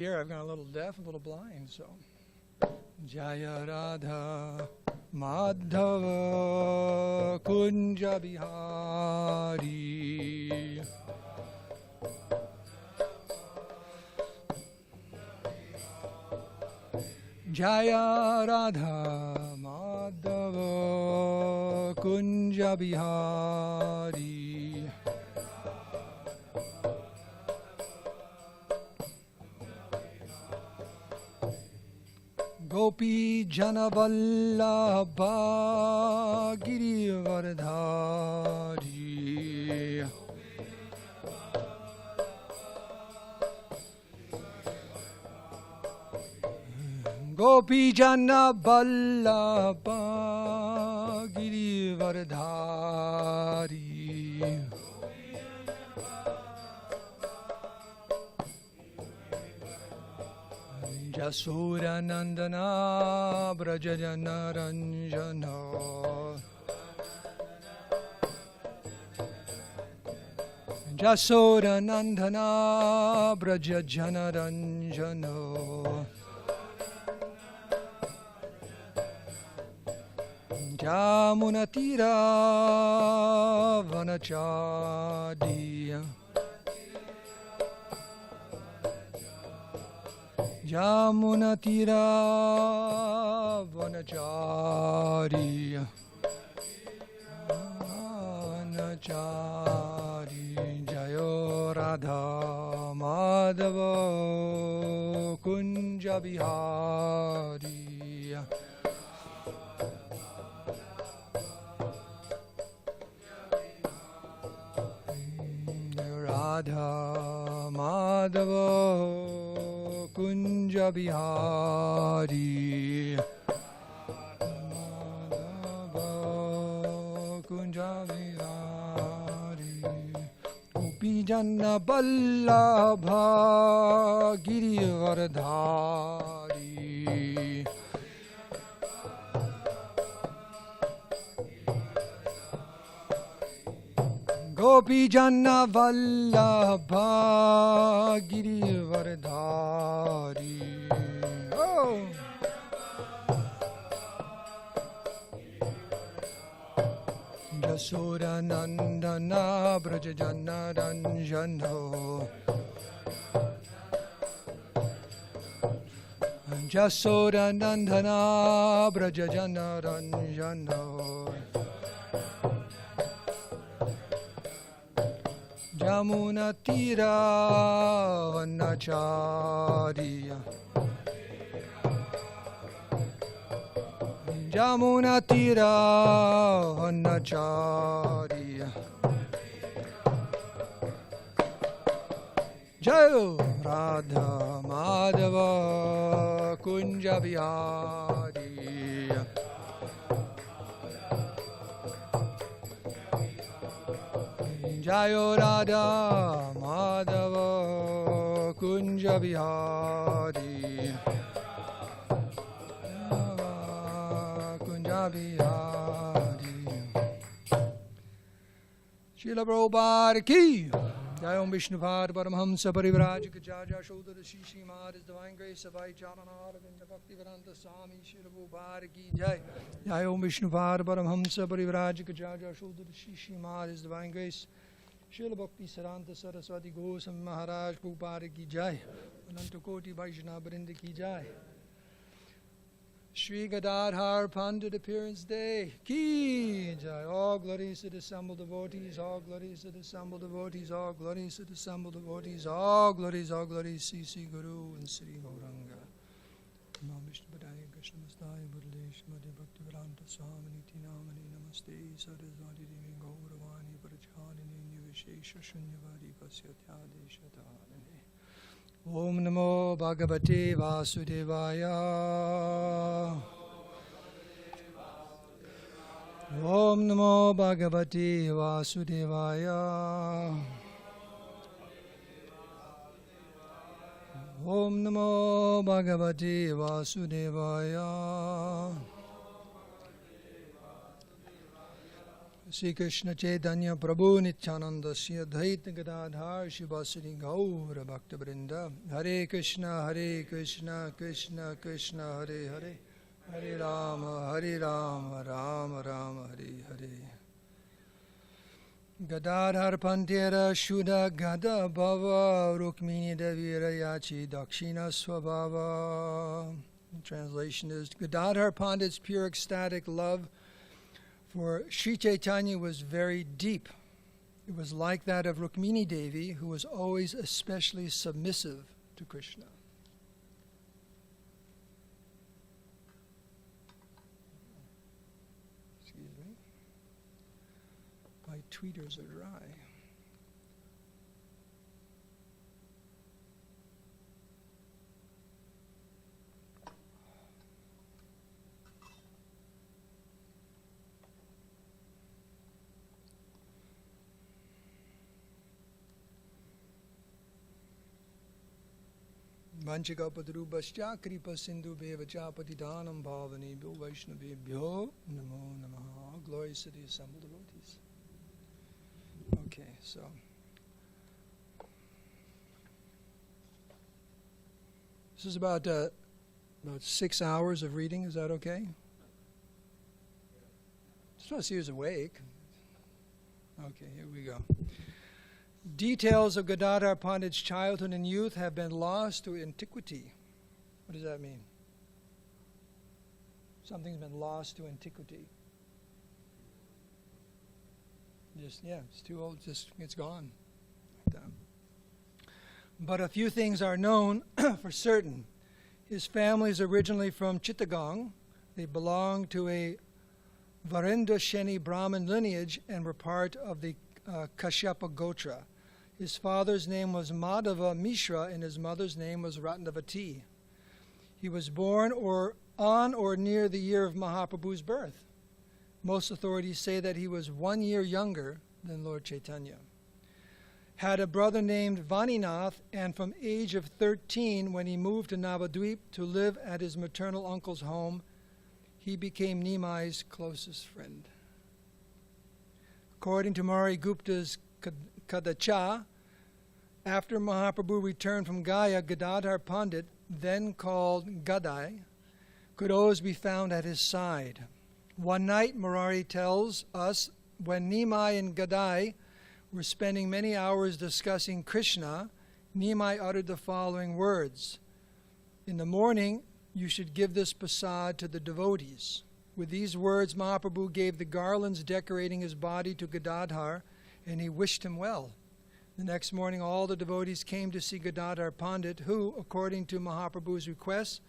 Here I've got a little deaf, a little blind, so. Jaya Radha Madhava Kunja Bihari. Jaya Radha Madhava Kunja Bihari. Gopi Janavallabha Girivardhari. Gopi Janavallabha Girivardhari. Jasura Nandana Brajajana Ranjana. Jasura Nandana Brajajana Ranjana. Jamunatira Vanachadiya. Jamunatira Vanachari. Vanachari. Jayo Radha Madhava Kunja Bihari. Radha Madhava Kunja Bihari. Madhava Kunja Bihari. Gopi Jana Vallabha Girivardhari. Gopi Jana Vallabha Girivardhari. Oh! Jasura Nandana Brajajana Ranjano. Jasura Nandana Brajajana Ranjano. Jamunatira Vanachariya. Jamunatira Vanachariya. Jayo Radha Madhava Kunja Bihari. Jayo Radha Madhava Kunja Bihari. Kunja Bihari. Srila Prabhupada ki. Jai Om Vishnupad Paramhamsa Parivrajika Jaja Shodhara Shishi Mahad His Divine Grace Abhay Charanara Vinda Bhaktivedanta Swami Srila Prabhupada ki Jai. Jai Om Vishnupad Paramhamsa Parivrajika Jaja Shodhara Shishi Mahad His Divine Grace Srila Bhakti Saranta Saraswati Goswami Maharaj Prabhupada ki Jai. Ananta Koti Vaishnava Vrinda ki Jai. Shri Gadadhara Pandita Appearance Day ki Jai. All glories to the assembled devotees, all glories to the assembled devotees, all glories to the assembled devotees, all glories, Sri Guru and Sri Gauranga. Nam Vishnu Padaya Krishna Mastaya Murli Shrimati Bhaktivedanta Swami Niti Namani Namaste Saraswati Devi Gauravani Parachanini Nivishesha Shunyavadi Pasyathyadeshatadane. Om Namo Bhagavate Vasudevaya. Om Namo Bhagavate Vasudevaya. Om Namo Bhagavate Vasudevaya. Sri Krishna Chaitanya Prabhu Nityanandasya Dvaita Gadadhara Shivasari Gaura Bhakta Vrinda Hare Krishna Krishna Krishna Hare Hare Hare Rama Rama Rama Hare Hare Gadadhara Pandita Shuddha Gada Bhava Rukmini Devira Yachi Dakshina Swabhava. Translation is, Gadadhara Pandit's pure ecstatic love for Sri Chaitanya was very deep. It was like that of Rukmini Devi, who was always especially submissive to Krishna. Excuse me. My tweeters are dry. Vanchikapadrubhascha kripa sindhu bevacha patidanam bhavanebhyo vaishnavebhyo namo namaha. Glory to the assembled devotees. Okay, so this is about 6 hours of reading. Is that okay? Just want to see who's awake. Okay, here we go. Details of Gadadhara Pandit's childhood and youth have been lost to antiquity. What does that mean? Something's been lost to antiquity. It's too old, it's gone. Like that. But a few things are known for certain. His family is originally from Chittagong. They belonged to a Varendra Sheni Brahmin lineage and were part of the Kashyapa Gotra. His father's name was Madhava Mishra and his mother's name was Ratnavati. He was born on or near the year of Mahaprabhu's birth. Most authorities say that he was 1 year younger than Lord Chaitanya. Had a brother named Vaninath, and from age of 13, when he moved to Navadvip to live at his maternal uncle's home, he became Nimai's closest friend. According to Mari Gupta's Kadacha, after Mahaprabhu returned from Gaya, Gadadhar Pandit, then called Gadai, could always be found at his side. One night, Murari tells us, when Nimai and Gadai were spending many hours discussing Krishna, Nimai uttered the following words: "In the morning, you should give this prasad to the devotees." With these words, Mahaprabhu gave the garlands decorating his body to Gadadhar, and he wished him well. The next morning, all the devotees came to see Gadadhar Pandit, who, according to Mahaprabhu's request,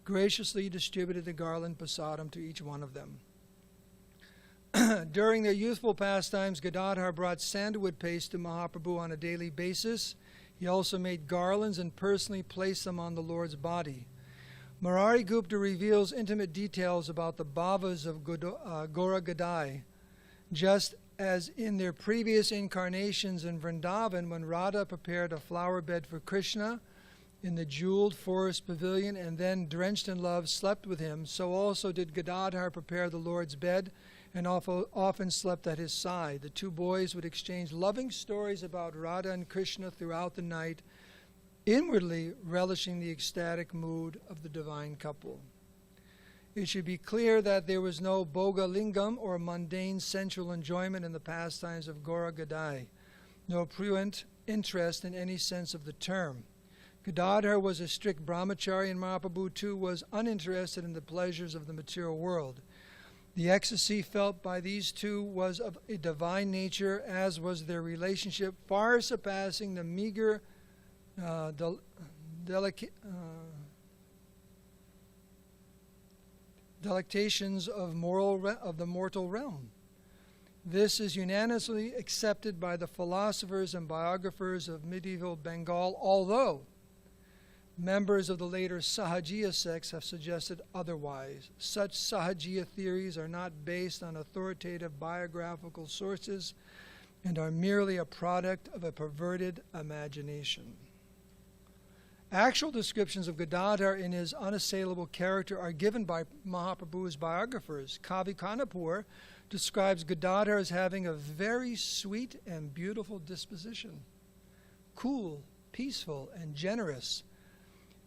graciously distributed the garland prasadam to each one of them. During their youthful pastimes, Gadadhar brought sandalwood paste to Mahaprabhu on a daily basis. He also made garlands and personally placed them on the Lord's body. Murari Gupta reveals intimate details about the bhavas of Gaura Gadai. Just as in their previous incarnations in Vrindavan, when Radha prepared a flower bed for Krishna in the jeweled forest pavilion and then, drenched in love, slept with him, so also did Gadadhar prepare the Lord's bed and often slept at his side. The two boys would exchange loving stories about Radha and Krishna throughout the night, inwardly relishing the ecstatic mood of the divine couple. It should be clear that there was no bhoga lingam or mundane sensual enjoyment in the pastimes of Gaura Gadai, no prurient interest in any sense of the term. Gadadhar was a strict brahmachari, and Mahaprabhu too was uninterested in the pleasures of the material world. The ecstasy felt by these two was of a divine nature, as was their relationship, far surpassing the meager delectations of the mortal realm. This is unanimously accepted by the philosophers and biographers of medieval Bengal, although members of the later Sahajiya sects have suggested otherwise. Such Sahajiya theories are not based on authoritative biographical sources and are merely a product of a perverted imagination. Actual descriptions of Gadadhar in his unassailable character are given by Mahaprabhu's biographers. Kavi Kanapur describes Gadadhar as having a very sweet and beautiful disposition, cool, peaceful, and generous,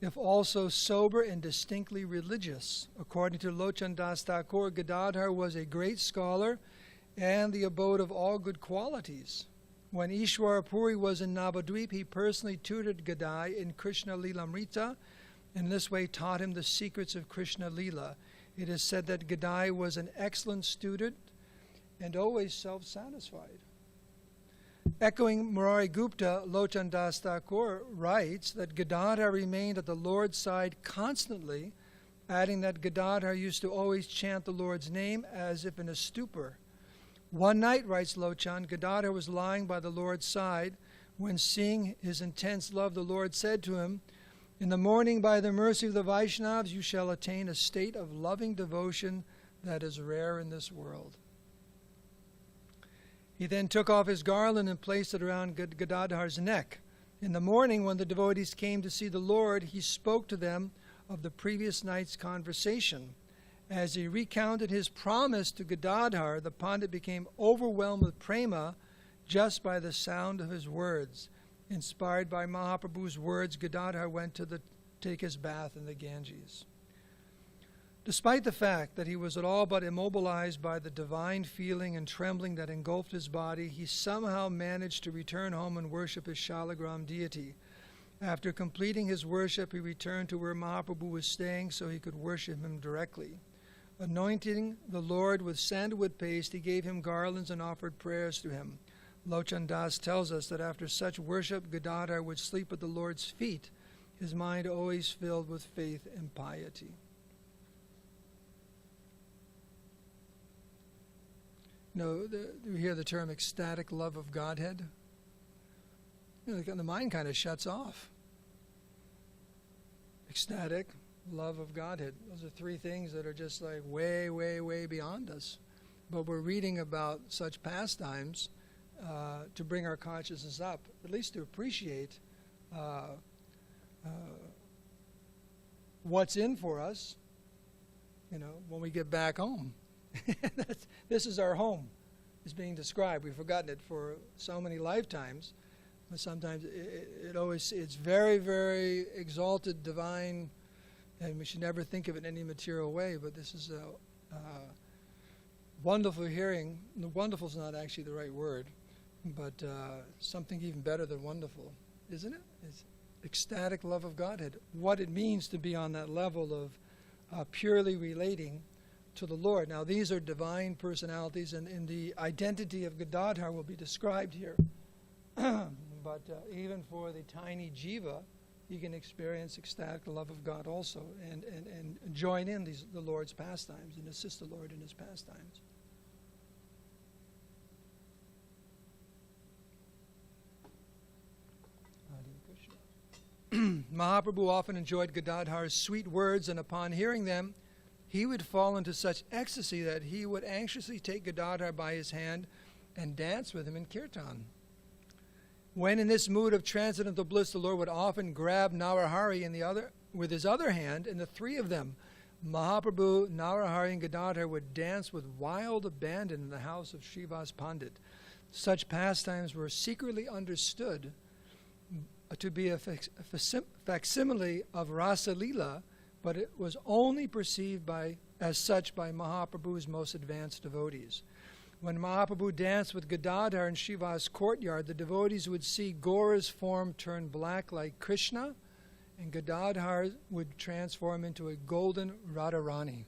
if also sober and distinctly religious. According to Lochan Das Thakur, Gadadhar was a great scholar and the abode of all good qualities. When Ishwara Puri was in Navadvip, he personally tutored Gadai in Krishna Lilamrita, and in this way taught him the secrets of Krishna Lila. It is said that Gadai was an excellent student and always self-satisfied. Echoing Murari Gupta, Lochan Das Thakur writes that Gadadhar remained at the Lord's side constantly, adding that Gadadhar used to always chant the Lord's name as if in a stupor. One night, writes Lochan, Gadadhar was lying by the Lord's side when, seeing his intense love, the Lord said to him, "In the morning, by the mercy of the Vaishnavas, you shall attain a state of loving devotion that is rare in this world." He then took off his garland and placed it around Gadadhar's neck. In the morning, when the devotees came to see the Lord, he spoke to them of the previous night's conversation. As he recounted his promise to Gadadhar, the Pandit became overwhelmed with prema just by the sound of his words. Inspired by Mahaprabhu's words, Gadadhar went to take his bath in the Ganges. Despite the fact that he was at all but immobilized by the divine feeling and trembling that engulfed his body, he somehow managed to return home and worship his Shalagram deity. After completing his worship, he returned to where Mahaprabhu was staying so he could worship him directly. Anointing the Lord with sandalwood paste, he gave him garlands and offered prayers to him. Lochan Das tells us that after such worship, Gadadhar would sleep at the Lord's feet, his mind always filled with faith and piety. Do you hear the term ecstatic love of Godhead? The mind kind of shuts off. Ecstatic love of Godhead. Those are three things that are just like way, way, way beyond us. But we're reading about such pastimes to bring our consciousness up, at least to appreciate what's in for us, when we get back home. This is our home, is being described. We've forgotten it for so many lifetimes, but sometimes it's very, very exalted, divine, and we should never think of it in any material way. But this is a wonderful hearing. Wonderful is not actually the right word, but something even better than wonderful, isn't it? It's ecstatic love of Godhead. What it means to be on that level of purely relating to the Lord. Now, these are divine personalities, and in the identity of Gadadhar will be described here. But even for the tiny jiva, he can experience ecstatic love of God also, and join in the Lord's pastimes and assist the Lord in his pastimes. Mahaprabhu often enjoyed Gadadhar's sweet words, and upon hearing them, he would fall into such ecstasy that he would anxiously take Gadadhar by his hand and dance with him in kirtan. When in this mood of transcendental bliss, the Lord would often grab Narahari with his other hand, and the three of them, Mahaprabhu, Narahari, and Gadadhar, would dance with wild abandon in the house of Srivas Pandit. Such pastimes were secretly understood to be a facsimile of Rasa Lila, but it was only perceived as such by Mahaprabhu's most advanced devotees. When Mahaprabhu danced with Gadadhar in Shiva's courtyard, the devotees would see Gaura's form turn black like Krishna, and Gadadhar would transform into a golden Radharani.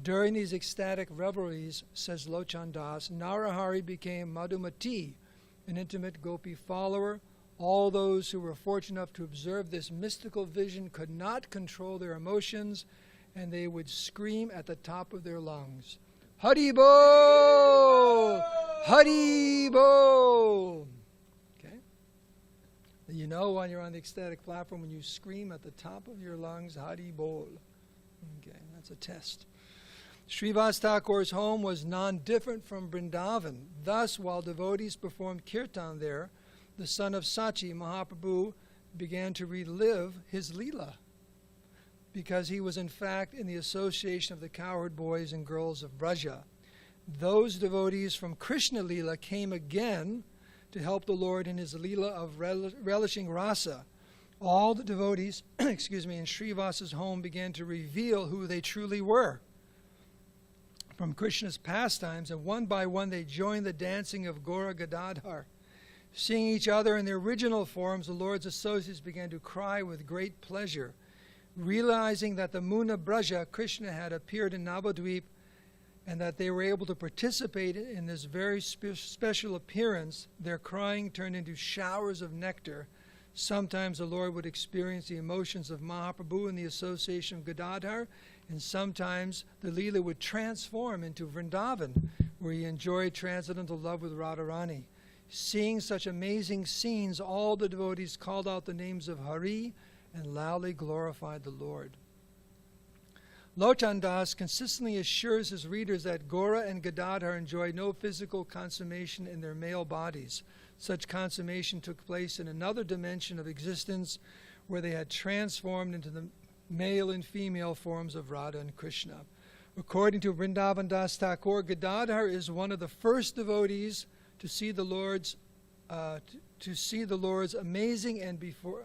During these ecstatic revelries, says Lochan Das, Narahari became Madhumati, an intimate Gopi follower. All those who were fortunate enough to observe this mystical vision could not control their emotions, and they would scream at the top of their lungs, Haribo! Haribo! Okay? You know when you're on the ecstatic platform, when you scream at the top of your lungs, Haribol. Okay, that's a test. Srivas Thakur's home was non-different from Vrindavan. Thus, while devotees performed kirtan there, the son of Sachi, Mahaprabhu, began to relive his Leela, because he was in fact in the association of the cowherd boys and girls of Braja. those devotees from Krishna Leela came again to help the Lord in his Leela of relishing rasa. All the devotees, in Srivasa's home began to reveal who they truly were from Krishna's pastimes, and one by one they joined the dancing of Gaura Gadadhar. Seeing each other in their original forms, the Lord's associates began to cry with great pleasure. Realizing that the Muna Braja, Krishna, had appeared in Navadvip, and that they were able to participate in this very special appearance, their crying turned into showers of nectar. Sometimes the Lord would experience the emotions of Mahaprabhu in the association of Gadadhar, and sometimes the Leela would transform into Vrindavan, where he enjoyed transcendental love with Radharani. Seeing such amazing scenes, all the devotees called out the names of Hari and loudly glorified the Lord. Lochan Das consistently assures his readers that Gaura and Gadadhar enjoyed no physical consummation in their male bodies. Such consummation took place in another dimension of existence where they had transformed into the male and female forms of Radha and Krishna. According to Vrindavan Das Thakur, Gadadhar is one of the first devotees to see the Lord's amazing and before.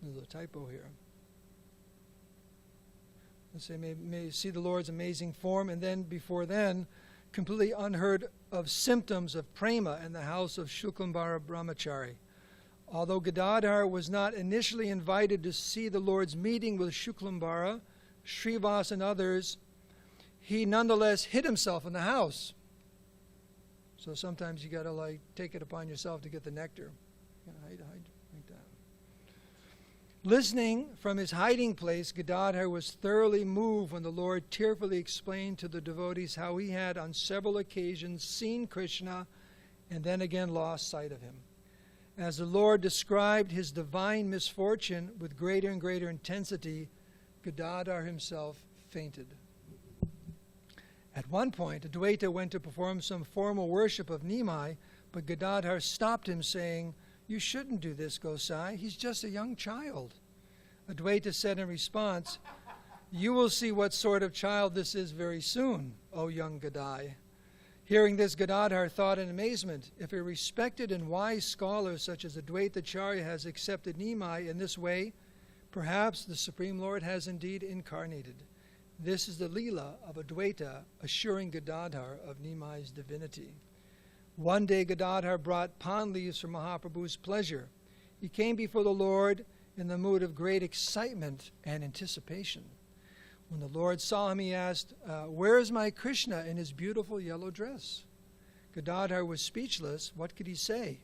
There's a typo here. Let's say may see the Lord's amazing form, and then before then, completely unheard of symptoms of prema in the house of Shuklambara Brahmachari. Although Gadadhar was not initially invited to see the Lord's meeting with Shuklambara, Srivas and others, he nonetheless hid himself in the house. So sometimes you got to take it upon yourself to get the nectar. You gotta hide like that. Listening from his hiding place, Gadadhar was thoroughly moved when the Lord tearfully explained to the devotees how he had on several occasions seen Krishna and then again lost sight of him. As the Lord described his divine misfortune with greater and greater intensity, Gadadhar himself fainted. At one point, Adwaita went to perform some formal worship of Nimai, but Gadadhar stopped him, saying, "You shouldn't do this, Gosai. He's just a young child." Adwaita said in response, "You will see what sort of child this is very soon, O young Gadai." Hearing this, Gadadhar thought in amazement, if a respected and wise scholar such as Advaitacharya has accepted Nimai in this way, perhaps the Supreme Lord has indeed incarnated. This is the Leela of Advaita, assuring Gadadhar of Nimai's divinity. One day Gadadhar brought pond leaves for Mahaprabhu's pleasure. He came before the Lord in the mood of great excitement and anticipation. When the Lord saw him, he asked, "Where is my Krishna in his beautiful yellow dress?" Gadadhar was speechless. What could he say?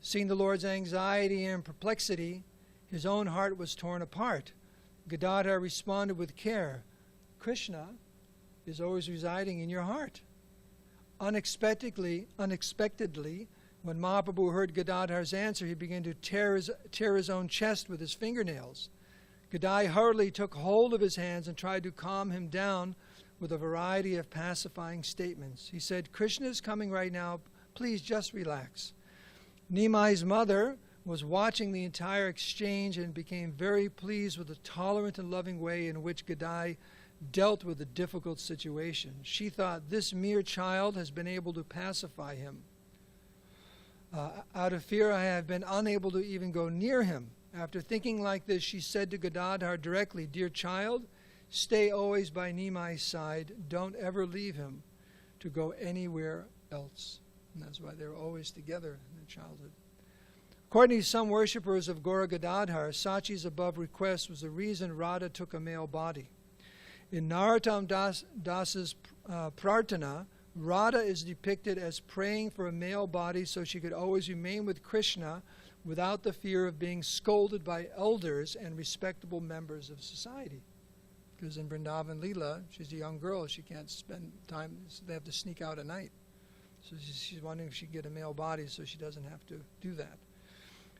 Seeing the Lord's anxiety and perplexity, his own heart was torn apart. Gadadhar responded with care, "Krishna is always residing in your heart." Unexpectedly, when Mahaprabhu heard Gadadhar's answer, he began to tear his own chest with his fingernails. Gadai hurriedly took hold of his hands and tried to calm him down with a variety of pacifying statements. He said, "Krishna is coming right now. Please just relax." Nimai's mother was watching the entire exchange and became very pleased with the tolerant and loving way in which Gadai dealt with the difficult situation. She thought, this mere child has been able to pacify him. Out of fear, I have been unable to even go near him. After thinking like this, she said to Gadadhar directly, "Dear child, stay always by Nimai's side. Don't ever leave him to go anywhere else." And that's why they were always together in their childhood. According to some worshippers of Gaura Gadadhar, Sachi's above request was the reason Radha took a male body. In Narottam Dasa's Prarthana, Radha is depicted as praying for a male body so she could always remain with Krishna without the fear of being scolded by elders and respectable members of society. Because in Vrindavan Leela, she's a young girl, she can't spend time, so they have to sneak out at night. So she's wondering if she can get a male body so she doesn't have to do that.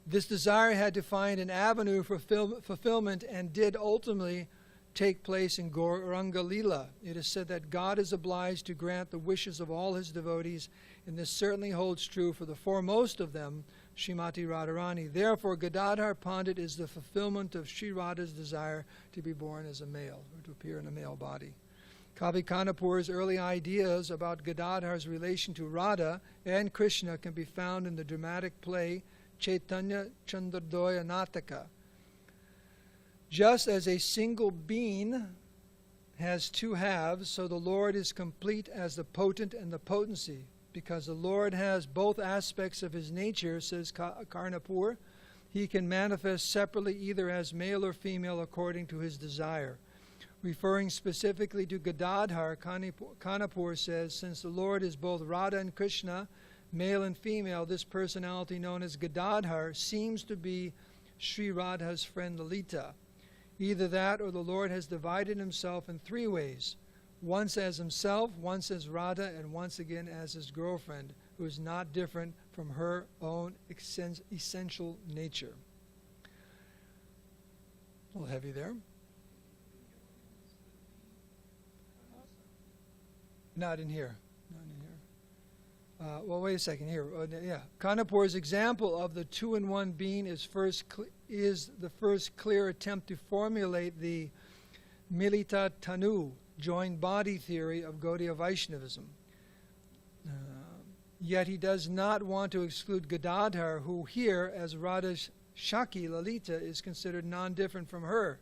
This desire had to find an avenue for fulfillment and did ultimately take place in Gauranga Leela. It is said that God is obliged to grant the wishes of all his devotees, and this certainly holds true for the foremost of them, Srimati Radharani. Therefore, Gadadhara Pandit is the fulfillment of Sri Radha's desire to be born as a male, or to appear in a male body. Kavi Kanapur's early ideas about Gadadhara's relation to Radha and Krishna can be found in the dramatic play Chaitanya Chandradoya Nataka. Just as a single bean has two halves, so the Lord is complete as the potent and the potency. Because the Lord has both aspects of his nature, says Karnapur, he can manifest separately either as male or female according to his desire. Referring specifically to Gadadhar, Kanapur says, since the Lord is both Radha and Krishna, male and female, this personality known as Gadadhar seems to be Sri Radha's friend Lalita. Either that or the Lord has divided himself in three ways. Once as himself, once as Radha, and once again as his girlfriend, who is not different from her own essential nature. A little heavy there. Not in here. Not in here. Well, wait a second here. Yeah, Kanapur's example of the two-in-one being is the first clear attempt to formulate the Milita Tanu, joined body theory of Gaudiya Vaishnavism. Yet he does not want to exclude Gadadhar, who here, as Radha's Shaki, Lalita, is considered non-different from her.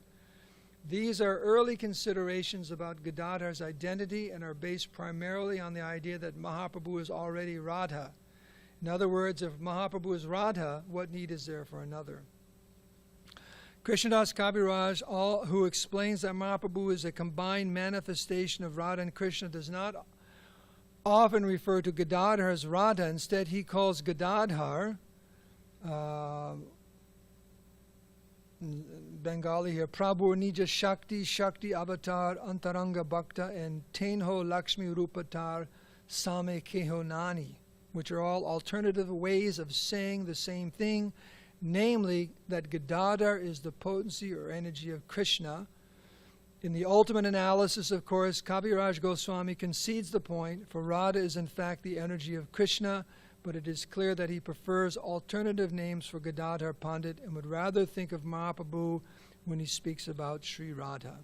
These are early considerations about Gadadhar's identity and are based primarily on the idea that Mahaprabhu is already Radha. In other words, if Mahaprabhu is Radha, what need is there for another? Krishnadas Kaviraj, who explains that Mahaprabhu is a combined manifestation of Radha and Krishna, does not often refer to Gadadhar as Radha. Instead, he calls Gadadhar, Bengali here, Prabhu Nija Shakti, Shakti Avatar, Antaranga Bhakta, and Tenho Lakshmi Rupatar, Same Keho Nani, which are all alternative ways of saying the same thing, namely that Gadadhar is the potency or energy of Krishna. In the ultimate analysis, of course, Kaviraj Goswami concedes the point, for Radha is in fact the energy of Krishna, but it is clear that he prefers alternative names for Gadadhar Pandit and would rather think of Mahaprabhu when he speaks about Sri Radha.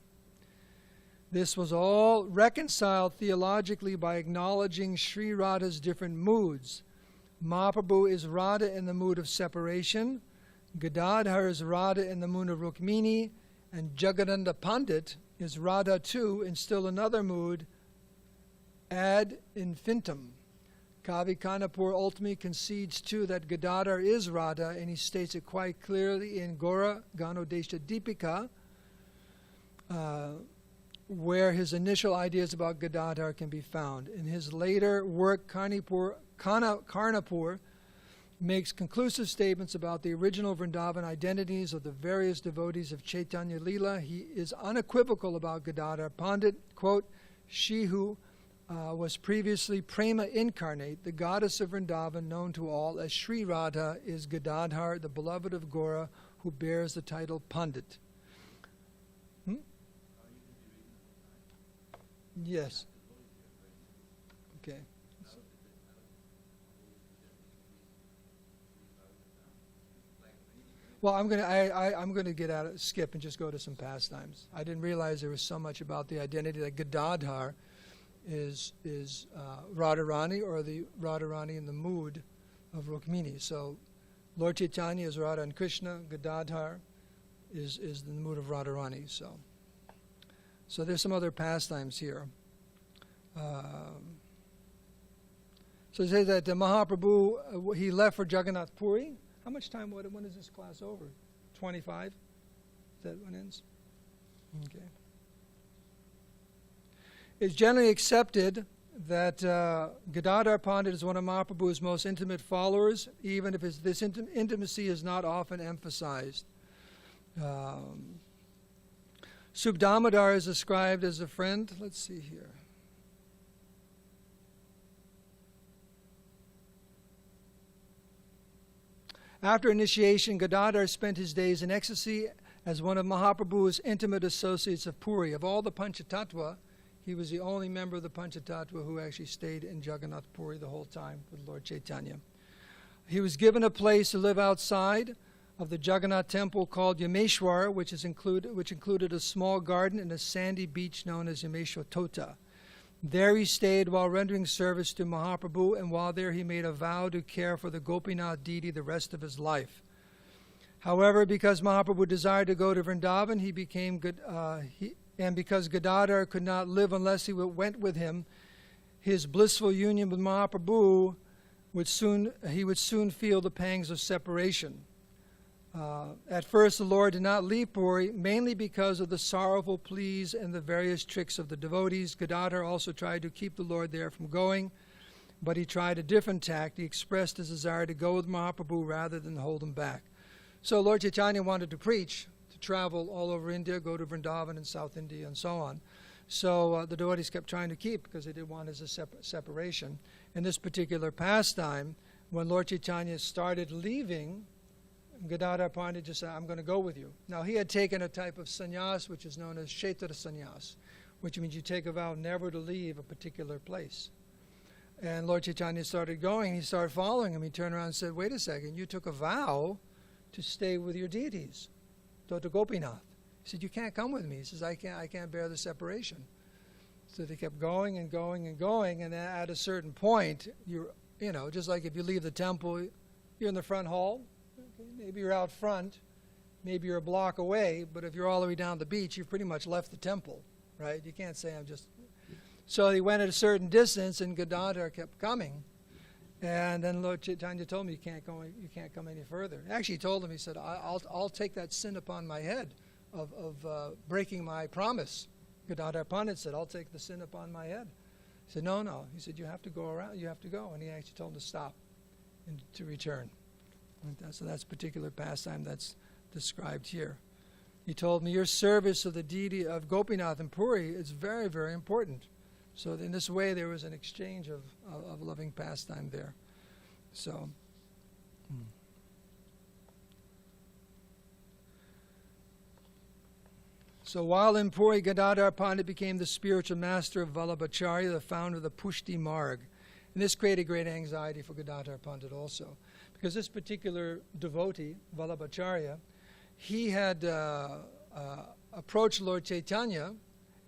This was all reconciled theologically by acknowledging Sri Radha's different moods. Mahaprabhu is Radha in the mood of separation, Gadadhar is Radha in the mood of Rukmini, and Jagadananda Pandit is Radha too in still another mood, ad infinitum. Kavi Kanapur ultimately concedes too that Gadadhar is Radha, and he states it quite clearly in Gora Ganodesha Deepika, where his initial ideas about Gadadhar can be found. In his later work, Karnapur makes conclusive statements about the original Vrindavan identities of the various devotees of Chaitanya Leela. He is unequivocal about Gadadhar Pandit, quote, she who was previously Prema incarnate, the goddess of Vrindavan known to all as Sri Radha, is Gadadhar, the beloved of Gora, who bears the title Pandit. Yes. Okay. Well, I'm going to skip and just go to some pastimes. I didn't realize there was so much about the identity that Gadadhar is Radharani, or the Radharani in the mood of Rukmini. So Lord Chaitanya is Radha and Krishna. Gadadhar is the mood of Radharani. So there's some other pastimes here. So it says that Mahaprabhu, he left for Jagannath Puri. How much time, when is this class over? 25? Is that when it ends? Okay. It's generally accepted that Gadadhar Pandit is one of Mahaprabhu's most intimate followers, even if this intimacy is not often emphasized. Subdamodar is described as a friend. Let's see here. After initiation, Gadadhar spent his days in ecstasy as one of Mahaprabhu's intimate associates of Puri. Of all the Panchatattva, He was the only member of the Panchatattva who actually stayed in Jagannath Puri the whole time with Lord Chaitanya. He was given a place to live outside of the Jagannath temple called Yameshwar, which included a small garden and a sandy beach known as Yameshwar Tota. There he stayed while rendering service to Mahaprabhu, and while there he made a vow to care for the Gopinath deity the rest of his life. However, because Mahaprabhu desired to go to Vrindavan, and because Gadadhara could not live unless he went with him, his blissful union with Mahaprabhu he would soon feel the pangs of separation. At first, the Lord did not leave Puri, mainly because of the sorrowful pleas and the various tricks of the devotees. Gadadhara also tried to keep the Lord there from going, but he tried a different tact. He expressed his desire to go with Mahaprabhu rather than hold him back. So Lord Chaitanya wanted to preach, to travel all over India, go to Vrindavan and South India and so on. So the devotees kept trying to keep because they didn't want his separation. In this particular pastime, when Lord Chaitanya started leaving, Gadadhara Pandita just said, I'm going to go with you. Now, he had taken a type of sannyas, which is known as Kshetra sannyas, which means you take a vow never to leave a particular place. And Lord Chaitanya started going. He started following him. He turned around and said, wait a second, you took a vow to stay with your deities, to Gopinath. He said, you can't come with me. He says, I can't bear the separation. So they kept going and going and going, and at a certain point, just like if you leave the temple, you're in the front hall, okay, maybe you're out front, maybe you're a block away, but if you're all the way down the beach, you've pretty much left the temple, right? You can't say I'm just... So he went at a certain distance, and Gadadhara kept coming. And then Lord Chaitanya told me, you can't come any further. Actually, he told him, he said, I'll take that sin upon my head of breaking my promise. Gadadhara Pandita said, I'll take the sin upon my head. He said, no. He said, you have to go around, you have to go. And he actually told him to stop and to return. So that's a particular pastime that's described here. He told me, your service of the deity of Gopinath and Puri is very, very important. So in this way, there was an exchange of loving pastime there. So, So while in Puri, Gadadhara Pandita became the spiritual master of Vallabhacharya, the founder of the Pushti Marg. And this created great anxiety for Gadadhara Pandita also. Because this particular devotee, Vallabhacharya, he had approached Lord Chaitanya,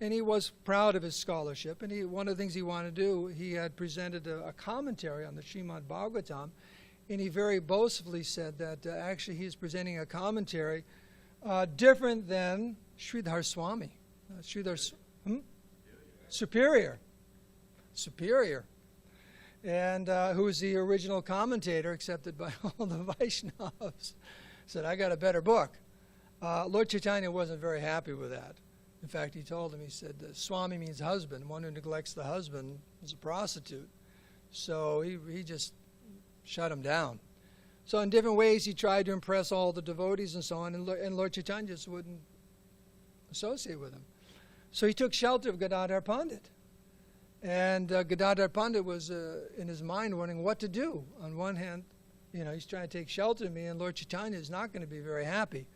and he was proud of his scholarship. And one of the things he wanted to do, he had presented a commentary on the Srimad Bhagavatam, and he very boastfully said that actually he's presenting a commentary different than Sridhar Swami. Superior. And who was the original commentator accepted by all the Vaishnavas. Said, I got a better book. Lord Chaitanya wasn't very happy with that. In fact, he told him, he said, Swami means husband. One who neglects the husband is a prostitute. So he just shut him down. So in different ways, he tried to impress all the devotees and so on, and Lord Chaitanya just wouldn't associate with him. So he took shelter of Gadadhara Pandita. And Gadadhara Pandita was in his mind wondering what to do. On one hand, he's trying to take shelter of me, and Lord Chaitanya is not going to be very happy.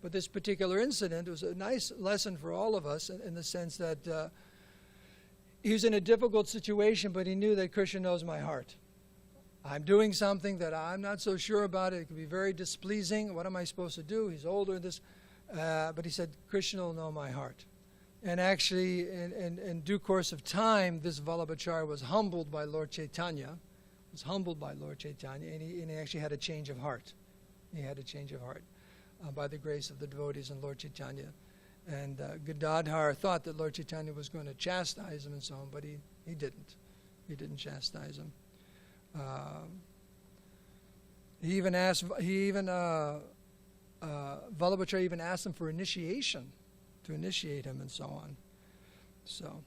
But this particular incident was a nice lesson for all of us in the sense that he was in a difficult situation, but he knew that Krishna knows my heart. I'm doing something that I'm not so sure about. It could be very displeasing. What am I supposed to do? He's older. But he said, Krishna will know my heart. And actually, in due course of time, this Vallabhacharya was humbled by Lord Chaitanya. And he actually had a change of heart. By the grace of the devotees and Lord Chaitanya. And Gadadhara thought that Lord Chaitanya was going to chastise him and so on, but he didn't. He didn't chastise him. Vallabhacharya even asked him for initiation, to initiate him and so on. So.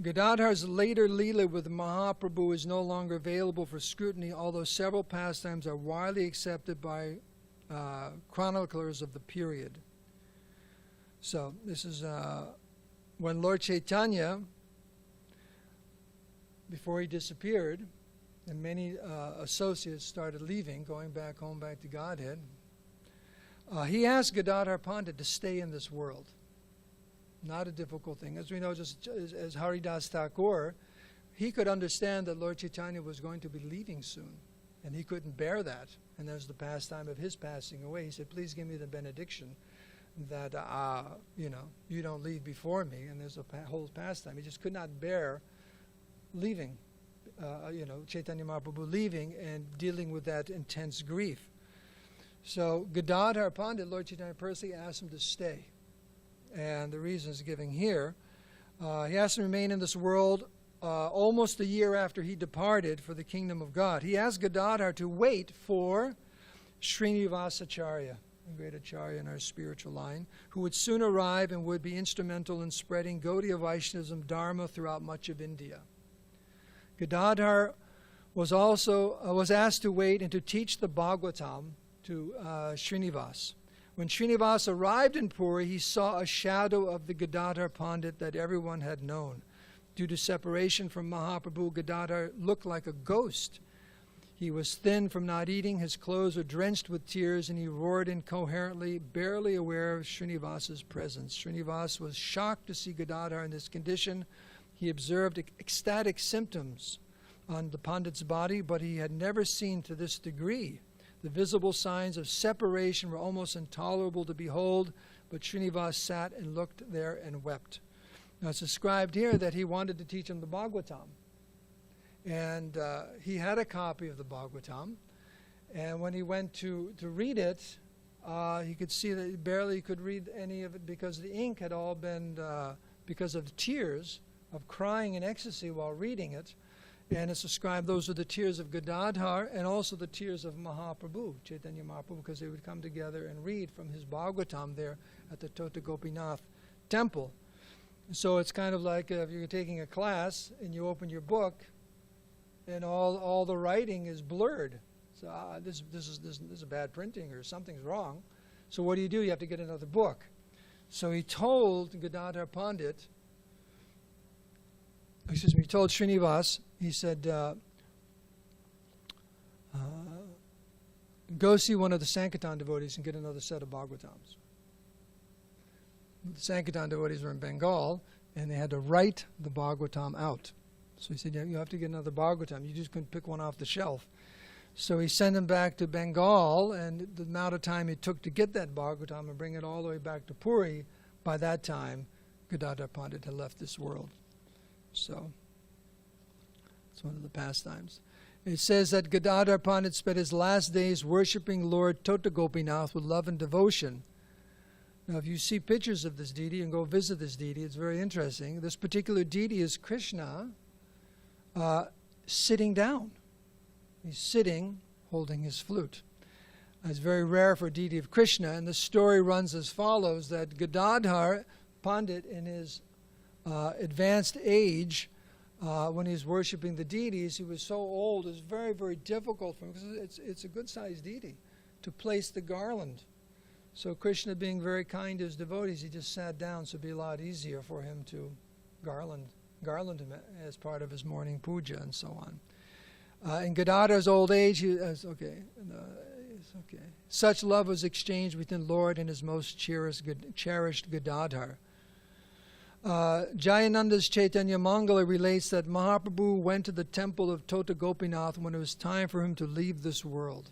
Gadadhara's later Leela with Mahaprabhu is no longer available for scrutiny, although several pastimes are widely accepted by chroniclers of the period. So this is when Lord Chaitanya, before he disappeared, and many associates started leaving, going back home, back to Godhead, he asked Gadadhara Pandita to stay in this world. Not a difficult thing. As we know, just as Haridas Thakur, he could understand that Lord Chaitanya was going to be leaving soon, and he couldn't bear that. And as the pastime of his passing away, he said, please give me the benediction that, you don't leave before me. And there's a whole pastime. He just could not bear leaving, Chaitanya Mahaprabhu leaving and dealing with that intense grief. So Gadadhara Pandita, Lord Chaitanya personally asked him to stay. And the reason is given here. He asked him to remain in this world almost a year after he departed for the kingdom of God. He asked Gadadhara to wait for Srinivasacharya, a great acharya in our spiritual line, who would soon arrive and would be instrumental in spreading Gaudiya Vaishnavism Dharma throughout much of India. Gadadhara was asked to wait and to teach the Bhagavatam to Srinivas. When Srinivas arrived in Puri, he saw a shadow of the Gadadhara Pandit that everyone had known. Due to separation from Mahaprabhu, Gadadhara looked like a ghost. He was thin from not eating, his clothes were drenched with tears, and he roared incoherently, barely aware of Srinivas's presence. Srinivas was shocked to see Gadadhara in this condition. He observed ecstatic symptoms on the Pandit's body, but he had never seen to this degree. The visible signs of separation were almost intolerable to behold, but Srinivas sat and looked there and wept. Now it's described here that he wanted to teach him the Bhagavatam. And he had a copy of the Bhagavatam. And when he went to read it, he could see that he barely could read any of it because the ink had all been, because of the tears of crying in ecstasy while reading it. And it's described those are the tears of Gadadhar and also the tears of Mahaprabhu, Chaitanya Mahaprabhu, because they would come together and read from his Bhagavatam there at the Tota Gopinath temple. So it's kind of like if you're taking a class and you open your book and all the writing is blurred. So this is a bad printing or something's wrong. So what do? You have to get another book. So he told Gadadhara Pandit, he told Srinivas, he said, go see one of the Sankirtan devotees and get another set of Bhagavatams. The Sankirtan devotees were in Bengal, and they had to write the Bhagavatam out. So he said, yeah, you have to get another Bhagavatam. You just couldn't pick one off the shelf. So he sent him back to Bengal, and the amount of time it took to get that Bhagavatam and bring it all the way back to Puri, by that time, Gadadhara Pandita had left this world. So it's one of the pastimes. It says that Gadadhara Pandita spent his last days worshipping Lord Tota Gopinath with love and devotion. Now, if you see pictures of this deity and go visit this deity, it's very interesting. This particular deity is Krishna sitting down. He's sitting, holding his flute. It's very rare for a deity of Krishna, and the story runs as follows, that Gadadhara Pandit, in his advanced age, when he's worshipping the deities, he was so old, it was very, very difficult for him, because it's a good-sized deity, to place the garland. So Krishna, being very kind to his devotees, he just sat down, so it'd be a lot easier for him to garland him as part of his morning puja and so on. In Gadadhara's old age, such love was exchanged between Lord and his most cherished Gadadhar. Jayananda's Chaitanya Mangala relates that Mahaprabhu went to the temple of Tota Gopinath when it was time for him to leave this world.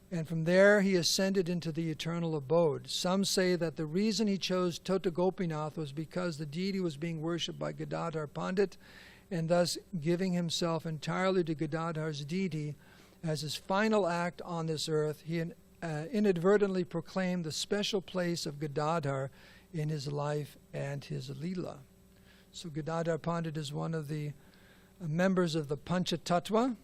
And from there he ascended into the eternal abode. Some say that the reason he chose Tota Gopinath was because the deity was being worshipped by Gadadhara Pandit, and thus giving himself entirely to Gadadhar's deity as his final act on this earth, he inadvertently proclaimed the special place of Gadadhar in his life and his Leela. So Gadadhara Pandit is one of the members of the Panchatattva.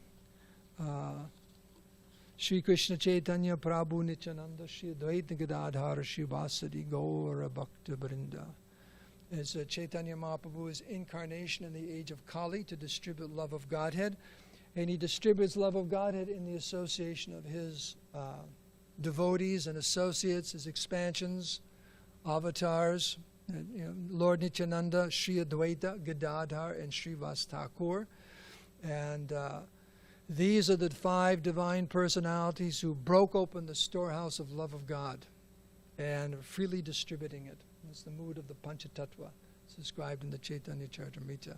Shri Krishna Chaitanya Prabhu Nityananda Shri Dvaita Gadadhara Shri Vasadi Gaura Bhakta Vrinda. As Chaitanya Mahaprabhu is incarnation in the age of Kali to distribute love of Godhead, and he distributes love of Godhead in the association of his devotees and associates, his expansions avatars, Lord Nityananda, Sri Advaita, Gadadhara, and Srivas Thakur. And these are the 5 divine personalities who broke open the storehouse of love of God and are freely distributing it. That's the mood of the Panchatattva. It's described in the Chaitanya Charitamrita.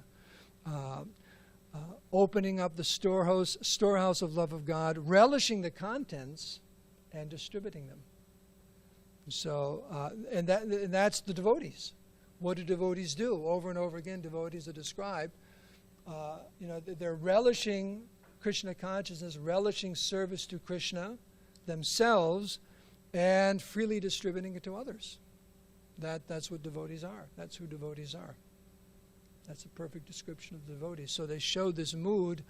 Opening up the storehouse of love of God, relishing the contents, and distributing them. So, and that's the devotees. What do devotees do? Over and over again, devotees are described. They're relishing Krishna consciousness, relishing service to Krishna themselves, and freely distributing it to others. That's what devotees are. That's who devotees are. That's a perfect description of devotees. So they show this mood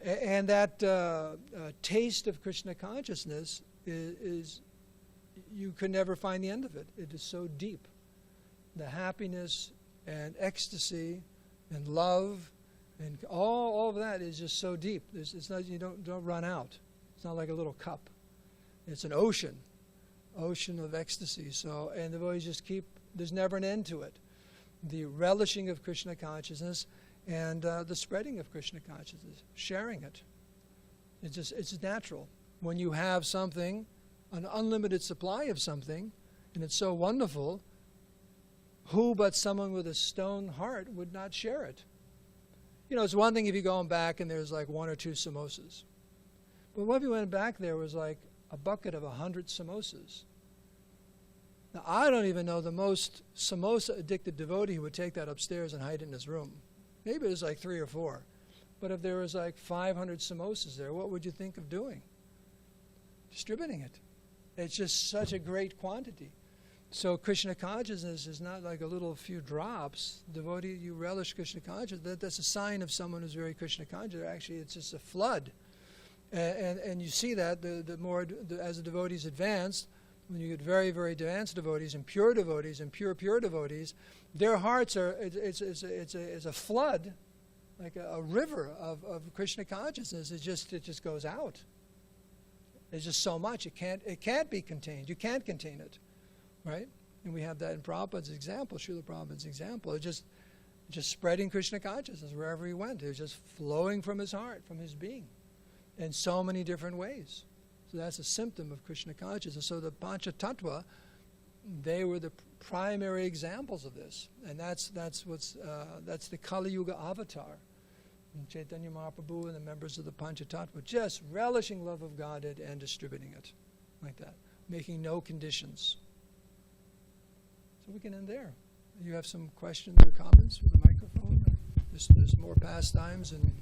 and that taste of Krishna consciousness is you can never find the end of it. It is so deep. The happiness and ecstasy and love and all of that is just so deep. It's not, you don't run out. It's not like a little cup. It's an ocean of ecstasy. So, and the devotees just keep. There's never an end to it. The relishing of Krishna consciousness and the spreading of Krishna consciousness, sharing it. It's natural. When you have something, an unlimited supply of something, and it's so wonderful, who but someone with a stone heart would not share it? It's one thing if you're going back and there's like 1 or 2 samosas. But what if you went back there was like a bucket of 100 samosas? Now, I don't even know the most samosa-addicted devotee who would take that upstairs and hide it in his room. Maybe there's like 3 or 4. But if there was like 500 samosas there, what would you think of doing? Distributing it. It's just such a great quantity. So Krishna consciousness is not like a little few drops. Devotee, you relish Krishna consciousness. That's a sign of someone who's very Krishna conscious. Actually, it's just a flood. And you see that the more as the devotees advance, when you get very, very advanced devotees and pure pure devotees, their hearts are, it's a flood, like a river of Krishna consciousness. It just goes out. There's just so much. It can't be contained. You can't contain it, right? And we have that in Prabhupada's example, Srila Prabhupada's example. It just spreading Krishna consciousness wherever he went. It was just flowing from his heart, from his being, in so many different ways. So that's a symptom of Krishna consciousness. So the Panchatattva, they were the primary examples of this, and that's the Kali Yuga avatar. And Chaitanya Mahaprabhu and the members of the Panchatattva, just relishing love of God and distributing it like that, making no conditions. So we can end there. You have some questions or comments for the microphone? There's more pastimes and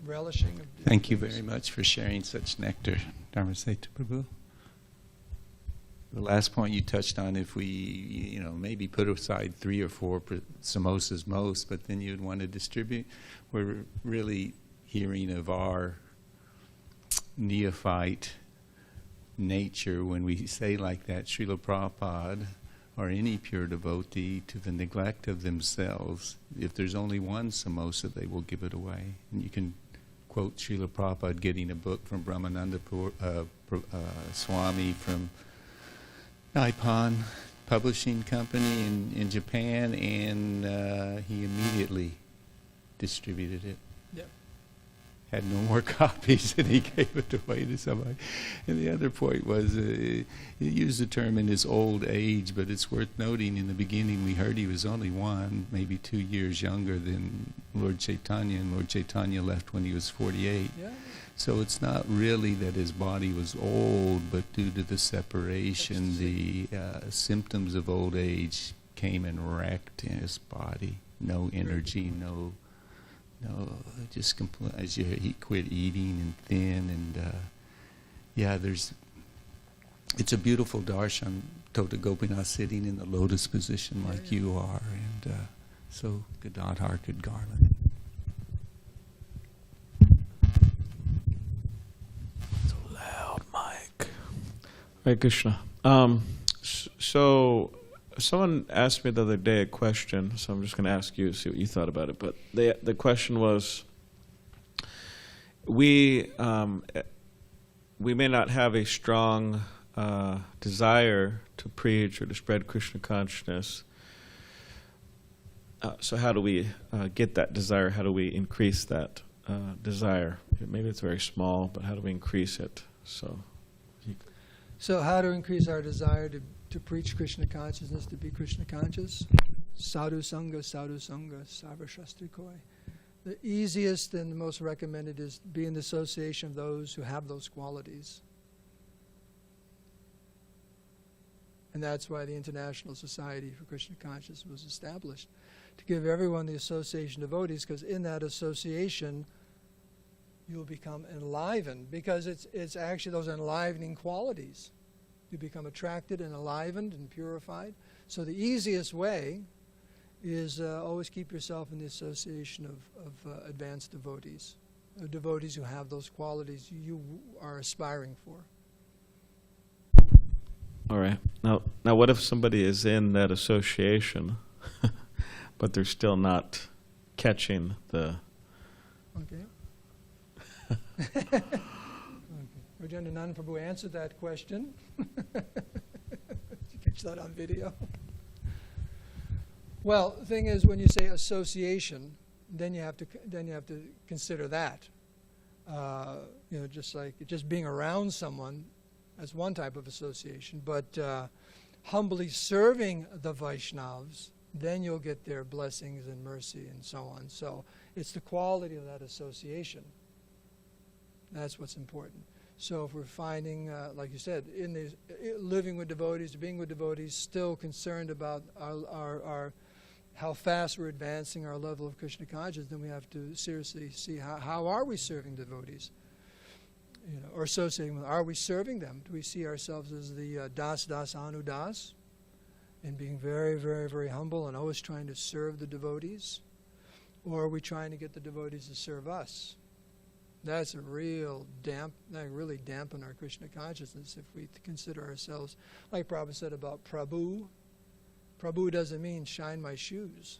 relishing. Thank you very much for sharing such nectar, Dharmasetu Prabhu. The last point you touched on, if we, maybe put aside 3 or 4 samosas most, but then you'd want to distribute, we're really hearing of our neophyte nature when we say like that, Srila Prabhupada or any pure devotee, to the neglect of themselves. If there's only 1 samosa, they will give it away. And you can quote Srila Prabhupada getting a book from Brahmananda Swami from Nippon Publishing Company in Japan, and he immediately distributed it. Yeah. Had no more copies, and he gave it away to somebody. And the other point was, he used the term in his old age, but it's worth noting in the beginning we heard he was only 1, maybe 2 years younger than Lord Chaitanya, and Lord Chaitanya left when he was 48. Yeah. So it's not really that his body was old, but due to the separation, the symptoms of old age came and wrecked in his body. No energy, no, just as he quit eating and thin, and it's a beautiful darshan, Tota Gopinath sitting in the lotus position like you are, and so Gadadhar could garland. Hare Krishna. So someone asked me the other day a question, so I'm just going to ask you, see what you thought about it. But the question was, we may not have a strong desire to preach or to spread Krishna consciousness. So how do we get that desire? How do we increase that desire? Maybe it's very small, but how do we increase it? So how to increase our desire to preach Krishna consciousness, to be Krishna conscious? Sadhu Sangha, Sarva Shastri Koi. The easiest and the most recommended is be in the association of those who have those qualities. And that's why the International Society for Krishna Consciousness was established, to give everyone the association of devotees, because in that association you'll become enlivened, because it's actually those enlivening qualities. You become attracted and enlivened and purified. So the easiest way is always keep yourself in the association of advanced devotees, devotees who have those qualities you are aspiring for. All right. Now, what if somebody is in that association, but they're still not catching the... Okay. Okay. Rajananand Prabhu answered that question. Did you catch that on video? Well, the thing is, when you say association, then you have to consider that. Just being around someone, that's one type of association. But humbly serving the Vaishnavas, then you'll get their blessings and mercy and so on. So it's the quality of that association. That's what's important. So if we're finding, like you said, living with devotees, being with devotees, still concerned about our how fast we're advancing our level of Krishna consciousness, then we have to seriously see how are we serving devotees, or associating with them. Are we serving them? Do we see ourselves as the Das Anu Das, and being very, very, very humble and always trying to serve the devotees, or are we trying to get the devotees to serve us? That's a really dampen our Krishna consciousness if we consider ourselves, like Prabhupada said about Prabhu. Prabhu doesn't mean shine my shoes,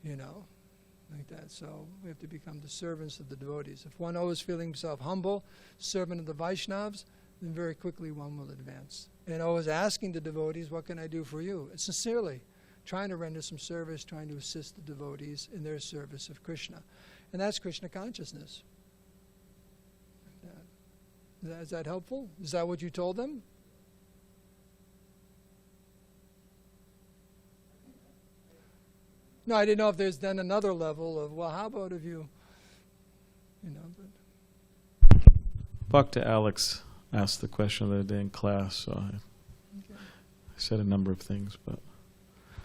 like that. So we have to become the servants of the devotees. If one always feeling himself humble, servant of the Vaishnavas, then very quickly one will advance. And always asking the devotees, what can I do for you? And sincerely trying to render some service, trying to assist the devotees in their service of Krishna. And that's Krishna consciousness. Is that helpful? Is that what you told them? No, I didn't know if there's then another level of, well, how about if you but... Bhakta Alex asked the question the other day in class, so I said a number of things, but...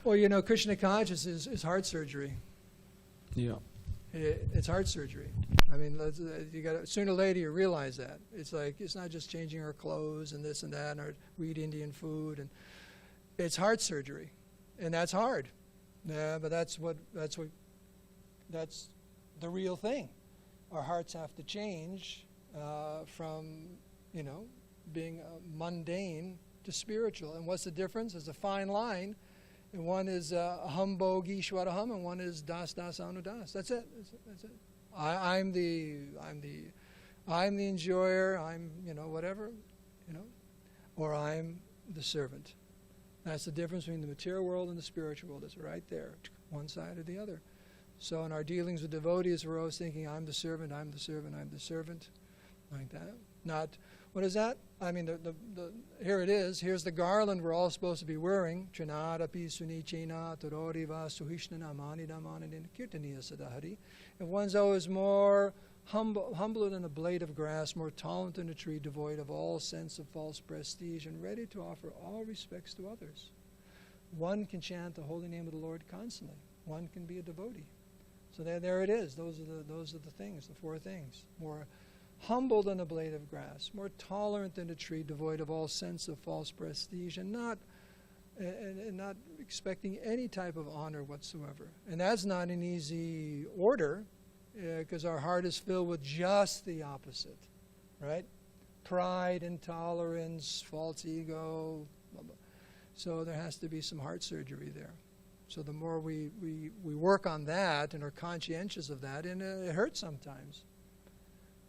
Well, Krishna consciousness is heart surgery. Yeah. It's heart surgery. I mean, you got sooner or later you realize that. It's like, it's not just changing our clothes and this and that, or we eat Indian food, and it's heart surgery. And that's hard. Yeah, but that's the real thing. Our hearts have to change from, being mundane to spiritual. And what's the difference? There's a fine line. And one is Aham Bhogi Shvaraham, and one is Das Anu Das. That's it. That's it. I'm the enjoyer. I'm whatever, or I'm the servant. That's the difference between the material world and the spiritual world. It's right there, one side or the other. So in our dealings with devotees, we're always thinking, I'm the servant, I'm the servant, I'm the servant, like that. Not, what is that? I mean, here it is. Here's the garland we're all supposed to be wearing. Trinadapi sunichena tadoriva suhishnana manidamanadin kirtaniya sadahari. If one's always more humbler than a blade of grass, more tolerant than a tree, devoid of all sense of false prestige, and ready to offer all respects to others. One can chant the holy name of the Lord constantly. One can be a devotee. So there it is. Those are the things, the four things. More humble than a blade of grass, more tolerant than a tree, devoid of all sense of false prestige, and not expecting any type of honor whatsoever. And that's not an easy order, because our heart is filled with just the opposite, right? Pride, intolerance, false ego, blah, blah. So there has to be some heart surgery there. So the more we work on that and are conscientious of that, and it hurts sometimes,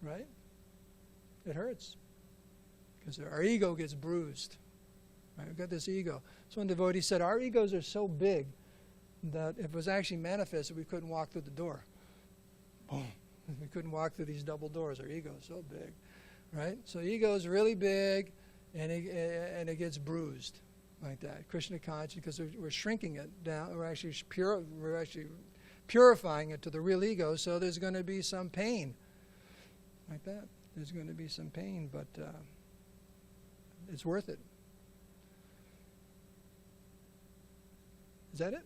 right? It hurts. Because our ego gets bruised. Right? We've got this ego. So one devotee said, our egos are so big that if it was actually manifested, we couldn't walk through the door. Boom. We couldn't walk through these double doors. Our ego is so big. Right? So ego is really big, and it gets bruised like that. Krishna conscious, because we're shrinking it down. We're actually purifying it to the real ego, so there's going to be some pain like that. There's going to be some pain, but it's worth it. Is that it?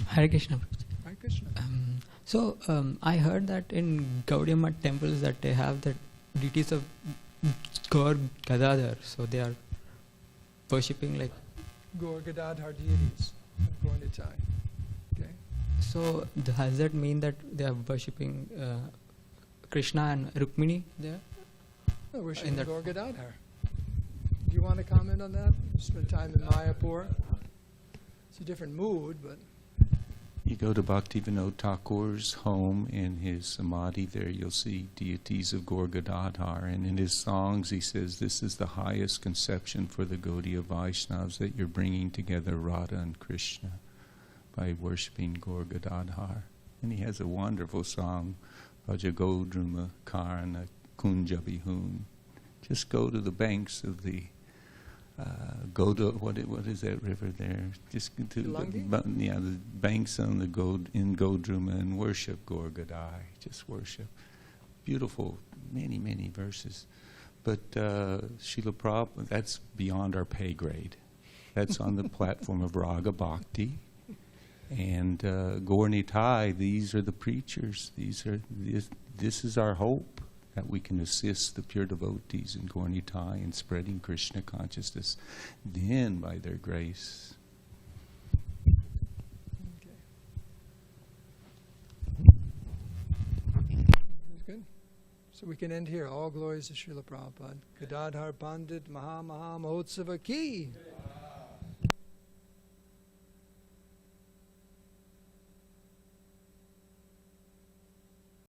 Hare Krishna. Hare Krishna. So I heard that in Gaudiya Math temples that they have the deities of Gaur Gadadhar, so they are worshipping like Gaur Gadadhar deities. Going to tie. Okay. So does that mean that they are worshipping Krishna and Rukmini there? No, worshiping Gaur Gadadhar. Do you want to comment on that? Spend time in Mayapur. It's a different mood, but You go to Bhaktivinoda Thakur's home, in his samadhi there you'll see deities of Gaur Gadadhar, and in his songs he says this is the highest conception for the Gaudiya Vaishnavas, that you're bringing together Radha and Krishna by worshipping Gaur Gadadhar. And he has a wonderful song, Bhaja Godruma Karna Kunja Bihun. Just go to the banks of the what is that river there? Just to the banks on the in Godruma and worship Gaur Gadai. Just worship. Beautiful, many verses. But Srila Prabhupada, that's beyond our pay grade. That's on the platform of Raga Bhakti. And Gaur Nitai, these are the preachers. This is our hope, that we can assist the pure devotees in Gaur Nitai in spreading Krishna consciousness. Then, by their grace. okay. That's good. So we can end here. All glories to Srila Prabhupada. Gadadhara Pandita Maha Mahotsava ki.